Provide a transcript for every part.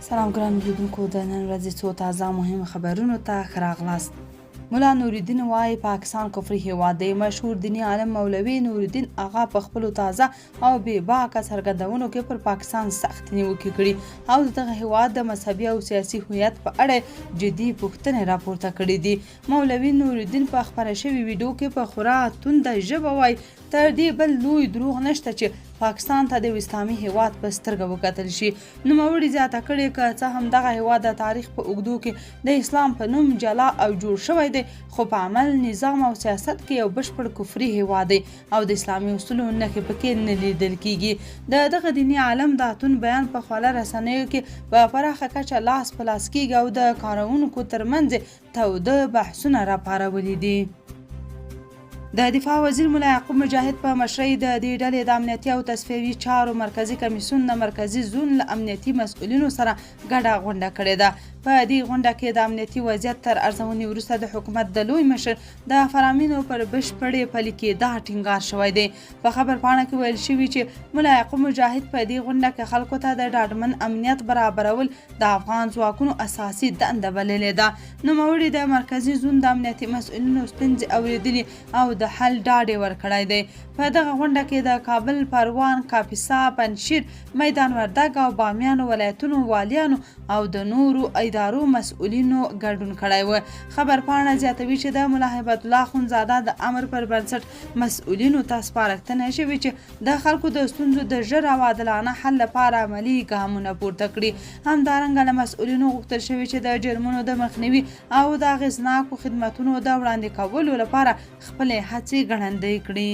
سلام ګران لیدونکو، د نن ورځې څو تازه مهم خبرونو ته ښه راغلاست. مولا نورالدین وایي پاکستان کفري هیواد دی. مشهور دیني عالم مولوي نورالدین اغا په خپلو تازه او بې باکه څرګندونو کې پر پاکستان سخت نیوکې کړي او دغه هیواد د مذهبي او سیاسي هویت په اړه جدي پوښتنې راپورته کړي دي. مولوي نورالدین په خپره شوي ویډیو کې په خورا تونده ژبه وایي تر دې بل لوی دروغ نشته چې پاکستان ته د اسلامي هیواد په سترګه وکتل شي. نوموړي زیاته کړې که څه هم دغه هیواد د تاریخ په اوږدو کې د اسلام په نوم جلا او جوړ شوی دی، خو په عمل، نظام او سیاست کې یو بشپړ کفري هیواد دی او د اسلامي اصولو نښې پکې نه لیدل کیږي. د دغه دیني عالم د اتون بیان په خواله رسنیو کې په پراخه کچه لاس په لاس کیږي او د کارونکو ترمنځ توده بحثونه راپارولي دي. د دفاع وزیر مولا یعقوب مجاهد په مشرۍ د دې ډلې د امنیتي او تصفیوي چارو مرکزي کمیسیون د مرکزي زون له امنیتي مسؤلینو سره ګډه غونډه کړې ده. په دې غونډه کې د امنیتي وضعیت تر ارزونې وروسته د حکومت د لوی مشر د فرامینو پر بشپړې پلي کېدا ټینګار شوی دی. په خبرپاڼه کې ویل شوي چې مولا یعقوب مجاهد په دې غونډه کې خلکو ته د ډاډمن امنیت برابرول د افغان ځواکونو اساسي دنده بللې ده. نوموړي د مرکزي زون د امنیتي مسؤلینو ستونزې اورېدلي او د حل ډاډ ورکړی دی. په دغه غونډه کې د کابل، پروان، کاپیسا، پنجشیر، میدان وردګ او بامیانو ولایتونو والیانو او د نورو ادارو مسؤلینو ګډون کړی و. خبرپاڼه زیاتوي چې د ملا هیبت الله اخندزاده د امر پر بنسټ مسؤلینو ته سپارښتنه شوې چې د خلکو د ستونزو د ژر او عادلانه حل لپاره عملي ګامونه پورته کړي. همدارنګه له مسؤلینو غوښتل شوي چې د جرمونو د مخنیوي او د اغېزناکو خدمتونو د وړاندې کولو لپاره خپلې هڅې ګړندۍ کړي.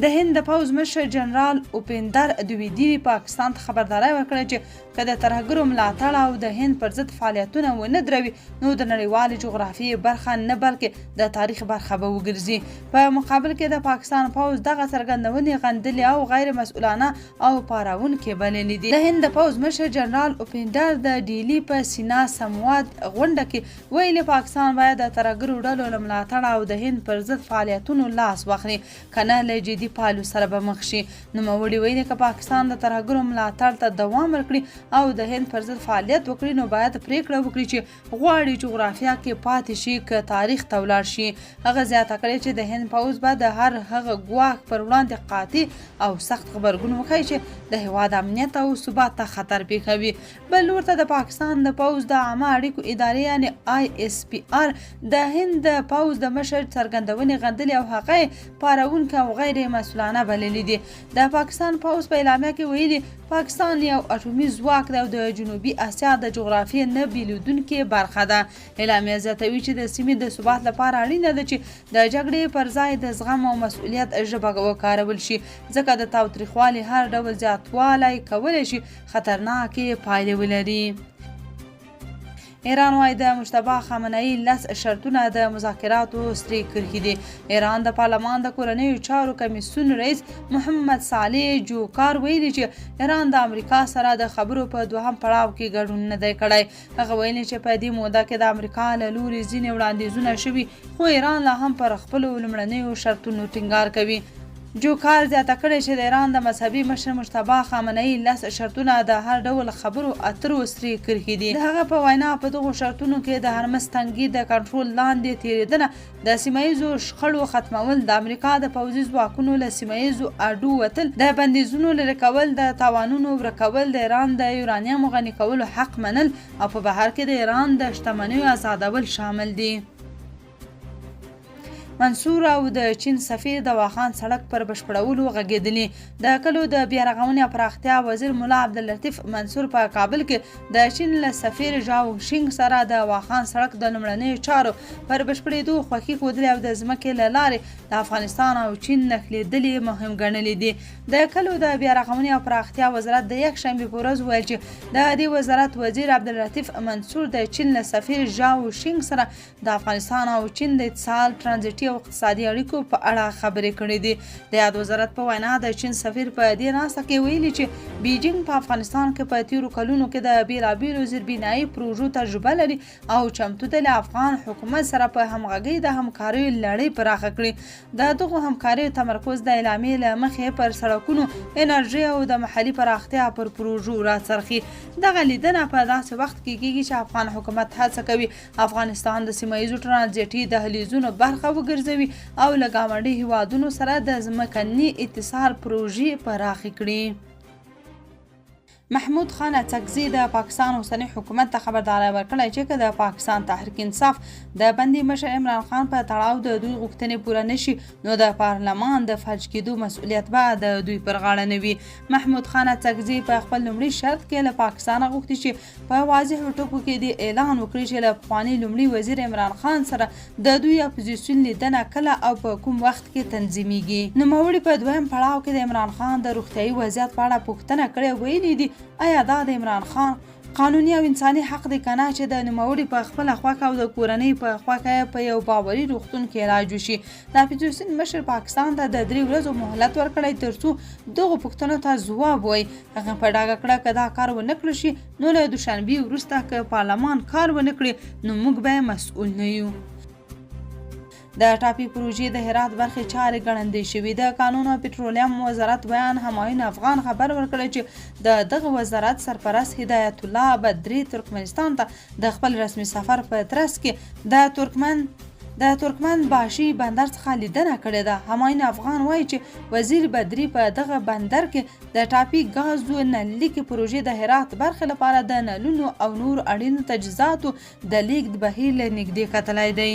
د هند د پوځ مشر جنرال اوپیندر دویدي پاکستان ته خبرداری ورکړه چې که د ترهګرو ملاتړ او د هند پر ضد فعالیتونه ونه دروي نو د نړیوالې جغرافیې برخه نه بلکې د تاریخ برخه به وګرځي. په مقابل کې د پاکستان پوځ دغه څرګندونې غندلې او غیر مسؤلانه او پاروونکې بللې دي. د هند د پوځ مشر جنرال اوپیندر د ډیلی په سینا سمواد غونډه کې ویلي پاکستان باید د ترهګرو ډلو له ملاتړ او د هند پر ضد فعالیتونو لاس واخلي، کنه له جدي پالو سره به مخ شي. نوموړي ویلي که پاکستان د ترهګرو ملاتړ ته دوام ورکړي او د هند پر ضد فعالیت وکړي نو باید پریکړه وکړي چې غواړي جغرافیه کې پاتې شي که تاریخ ته ولاړ شي. هغه زیاته کړې چې د هند پوځ به د هر هغه ګواښ پر وړاندې قاطع او سخت غبرګون وښیي چې د هیواد امنیت او ثبات ته خطر پیښوي. بل لور ته د پاکستان د پوځ د عامه اړیکو ادارې یعنې ISPR د هند د پوځ د مشر څرګندونې غندلې او هغه پاروونکې او غیر مسؤلانه بللې دي. د پاکستان پوځ په اعلامیه کې ویلي پاکستان یو اټومي ځواک دی او د جنوبي اسیا د جغرافیې نه بیلېدونکې برخه ده. اعلامیه زیاتوي چې د سیمې د ثبات لپاره اړینه ده چې د جګړې پر ځای د زغم او مسؤلیت ژبه وکارول شي، ځکه د تاوتریخوالي هر ډول زیاتوالی کولی شي خطرناکې پایلې ولري. ایران وايي د مجتبی خامنه‌ای 10 شرطونه د مذاکراتو سترې کرښې دي. ایران د پارلمان د کورنیو چارو کمیسیون رئیس محمد صالح جوکار ویلي چې ایران د امریکا سره د خبرو په دوهم پړاو کې ګډون نه دی کړی. هغه ویلي چې په دې موده کې د امریکا له لوري ځینې وړاندیزونه شوي خو ایران لا هم پر خپلو لومړنیو شرطونو ټینګار کوي. جوکار زیاته کړې چې د ایران د مذهبي مشر مجتبی خامنه‌ای 10 شرطونه د هر ډول خبرو اترو سترې کرښې دي. د هغه په وینا په دغو شرطونو کې د هرمز تنګي د کنټرول لاندې تېرېدنه، د سیمهییزو شخړو ختمول، د امریکا د پوځي ځواکونو له سیمهییزو اډو وتل، د بندیزونو لرې کول، د تاوانونو ورکول، د ایران د یورانیم غني کولو حق منل او په بهر کې د ایران د شتمنیو آزادول شامل دي. منصور او د چین سفیر د واخان سړک پر بشپړولو غږېدلي. د کلو د بیارغونې او پراختیا وزیر مولا عبداللطیف منصور په کابل کې د چین له سفیر ژاو شینګ سره د واخان سړک د لومړنیو چارو پر بشپړېدو خوښي ښودلې او د ځمکې له لارې د افغانستان او چین نښلېدلې مهم ګڼلې دي. د کلو د بیارغونې او پراختیا وزارت د یکشنبې په ورځ ویل چې د دې وزارت وزیر عبداللطیف منصور د چین له سفیر ژاو شینګ سره د افغانستان او چین د اتصال، ترانزیټي او اقتصادي اړیکو په اړه خبرې کړې دي. د یاد وزارت په وینا د چین سفیر په دې ناسته کې ویلي چې بیجینګ په افغانستان کې په تیرو کلونو کې د بیلابیلو زیربنایي پروژو تجربه لري او چمتو دی له افغان حکومت سره په همغږۍ د همکاریو لړۍ پراخه کړي. د دغو همکاریو تمرکز د اعلامیې له مخې پر سړکونو، انرژي او د محلي پراختیا پر پروژو راڅرخي. دغه لیدنه په داسې وخت کې کیږي چې افغان حکومت هڅه کوي افغانستان د سیمه ییزو ټرانزیټي دهلیزونو برخه وګرځوي او له ګاونډي هیوادونو سره د ځمکني اتصال پروژې پراخې کړي. محمود خان اڅکزي د پاکستان اوسني حکومت ته خبرداری ورکړی چې که د پاکستان تحریک انصاف د بندي مشر عمران خان په تړاو د دوی غوښتنې پوره نشي نو د پارلمان د فلج کېدو مسؤلیت به د دوی پر غاړه نه وي. محمود خان اڅکزي په خپل لومړي شرط کې له پاکستانه غوښتي چې په واضحو ټکو کې د اعلان وکړي چې له پخواني لومړي وزیر عمران خان سره د دوی اپوزیسیون لیدنه کله او په کوم وخت کې تنظیمیږي. نوموړي په دویم پړاو کې د عمران خان د روغتیايي وضعیت په اړه پوښتنه کړې ویلي دي آیا دا د عمران خان قانوني او انساني حق دی کنه چې د نوموړي په خپله خوښه او د کورنۍ په خوښه په یو باوري روغتون کې علاج وشي. د اپوزیسیون مشر پاکستان ته د 3 ورځو مهلت ورکړی ترڅو دغو پوښتنو ته ځواب وایي. هغه په ډاګه کړه که دا کار ونه کړل شي نو له دوشنبې وروسته که پارلمان کار ونه کړي نو موږ به مسؤل نه یو. د ټاپي پروژې د هرات برخې چارې ګړندۍ شوي. د کانونو او پټرولیم وزارت بیان همایون افغان خبر ورکړی چې د دغه وزارت سرپرست هدایت الله بدري ترکمنستان ته د خپل رسمي سفر په ترڅ کې د ترکمن باشي بندر څخه لیدنه کړې ده. همایون افغان وایي چې وزیر بدري په دغه بندر کې د ټاپي ګازو نللیکې پروژې د هرات برخې لپاره د نلونو او نور اړینو تجهیزاتو د لیږد بهیر له نږدې کتلی دی.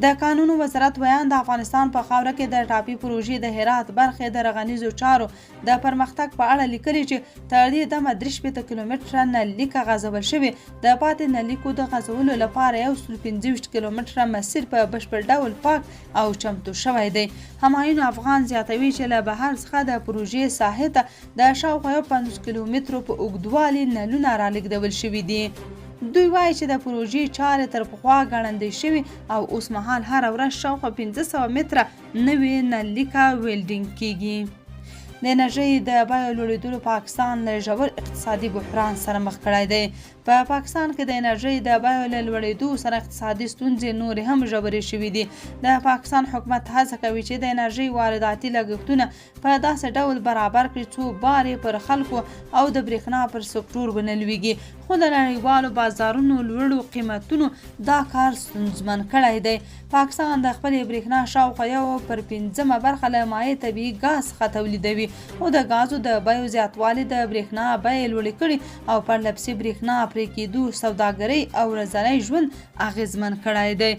د قانونو وزارت بیان د افغانستان په خاوره کې د ټاپي پروژې د هرات برخې د رغنیزو چارو د پرمختګ په اړه لیکلي چې تر دې دمه 43 کیلومتره نلیکه غځول شوې. د پاتې نلیکو د غځولو لپاره 125 کیلومتره مسیر په بشپړ ډول پاک او چمتو شوی دی. همایون افغان زیاتوي چې له بهر څخه د پروژې ساحې ته د شاوخوا 50 کیلومترو په اوږدوالي نلونه رالېږدول شوي دي. دوی وایي چې د پروژې چارې تر پخوا ګړندۍ شوي او اوس مهال هره ورځ شاوخوا 1500 متره نوې نلیکه ویلډینګ کیږي. د انرژۍ د بیو لوړېدلو پاکستان له ژور اقتصادي بحران سره مخ کړی دی. په پاکستان کې د انرژۍ د بیو له لوړېدو سره اقتصادي ستونزې نورې هم ژورې شوې دي. د پاکستان حکومت هڅه کوي چې د انرژۍ وارداتي لګښتونه په داسې ډول برابر کړي څو بار یې پر خلکو او د برېښنا پر سکتور ونه لویږي. خو د نړیوالو بازارونو لوړو قیمتونو دا کار ستونزمن کړی دی. پاکستان د خپلې برېښنا شاوخوا 1/5 برخه له مایع طبیعي ګاز څخه تولیدوي او د ګازو د بیو زیاتوالی د برېښنا بیې لوړې کړي او پرلپسې برېښنا پرې کېدو سوداګرۍ او ورځنی ژوند اغیزمن کړی دی.